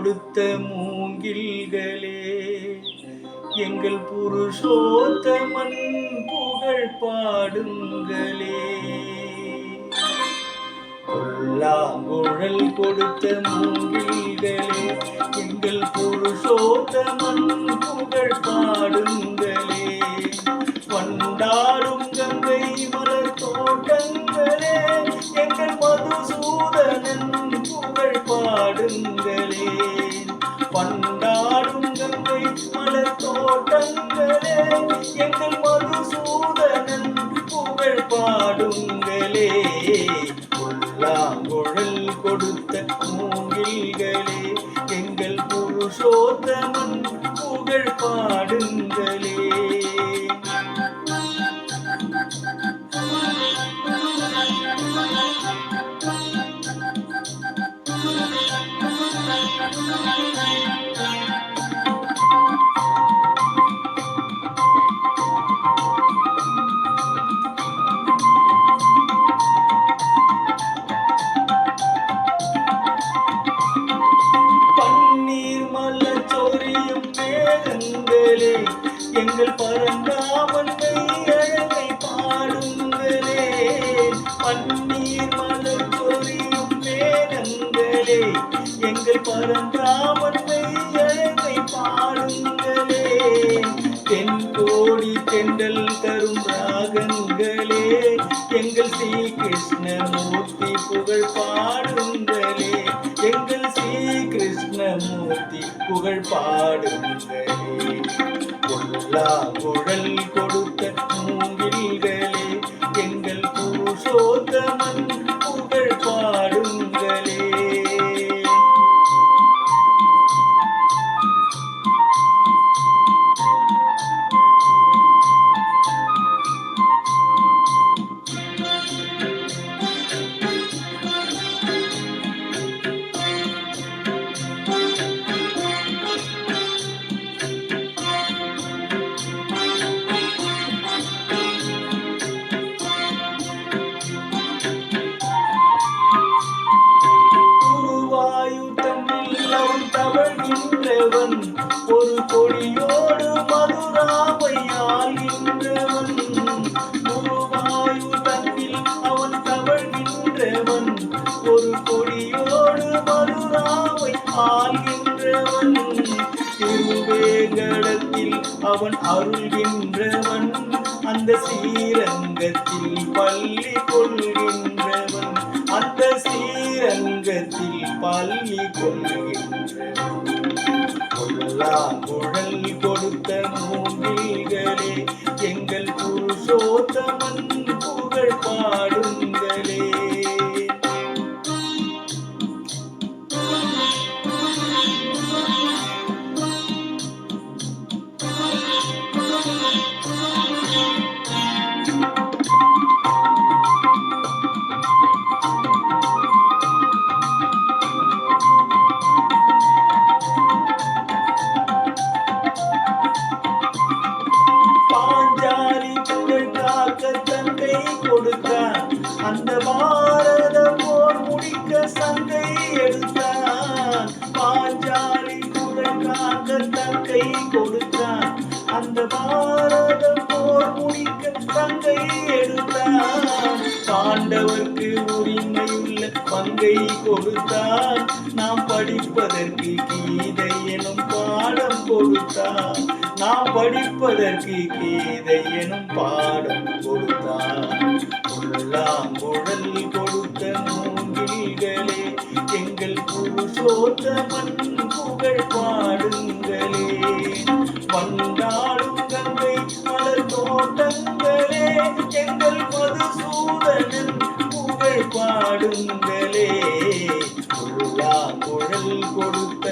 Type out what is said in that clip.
கொடுத்த மூங்கில்களே, எங்கள் புருஷோத்தமன் புகழ் பாடுங்களே. புல்லாங்குழல் கொடுத்த மூங்கில்களே, எங்கள் புருஷோத்தமன் புகழ் பாடுங்களே. வண்டாடும் கங்கை மலர் தோட்டங்களே, எங்கள் மதுசூதனன் புகழ் பாடுங்களே. வண்டாடும் கங்கை மலர் தோட்டங்களே, எங்கள் மதுசூதனன் புகழ் பாடுங்களே. புல்லாங்குழல் கொடுத்த மூங்கில்களே, எங்கள் புருஷோத்தமன் புகழ் பாடுங்களே. எங்கள் பரந்தாமன் அழகை பாடுங்களே. பன்னீர் மலர் சொரியும் மேகங்களே, எங்கள் பரந்தாமன் அழகை பாடுங்களே. தென்கோடி தென்றல் தரும் ராகங்களே, எங்கள் ஸ்ரீ கிருஷ்ணமூர்த்தி புகழ் பாடுங்களே. எங்கள் ஸ்ரீ கிருஷ்ணமூர்த்தி புகழ் பாடுங்களே. புல்லாங்குழல் கொடுத்த மூங்கில்களே, எங்கள் புருஷோத்தமன் புகழ் பாடுங்களே. ஒரு கொடியோடு மதுராவை ஆள்கின்றவன், குருவாயு தன்னில் அவன் தவழ்கின்றவன். ஒரு கொடியோடு மதுராவை ஆள்கின்றவன், திருவேங்கடத்தில் அவன் அருள்கின்றவன். அந்த ஸ்ரீரங்கத்தில் பள்ளி கொள்கின்றவன், அந்த ஸ்ரீரங்கத்தில் பள்ளி கொள்கின்றவன். புல்லாங்குழல் கொடுத்த மூங்கில்களே, எங்கள் புருஷோத்தமன் புகழ் பாடுங்களே. அந்த பாரத போர் முடிக்க சங்கை எடுத்தான். பாஞ்சாலி புகழ் காக்க தங்கை கொடுத்தான். அந்த பாரத போர் முடிக்க சங்கை எடுத்தான். பாண்டவர்க்கு உரிமையுள்ள பங்கை கொடுத்தான். நாம் படிப்பதற்கு கீதை எனும் பாடம் கொடுத்தான். நாம் படிப்பதற்கு கீதை எனும் பாடம் கொடுத்தான். புல்லாங்குழல் கொடுத்த மூங்கில்களே, எங்கள் புருஷோத்தமன் புகழ் பாடுங்களே. வண்டாடும் கங்கை மலர் தோட்டங்களே, எங்கள் மதுசூதனன் புகழ் பாடுங்களே. புல்லாங்குழல் கொடுத்த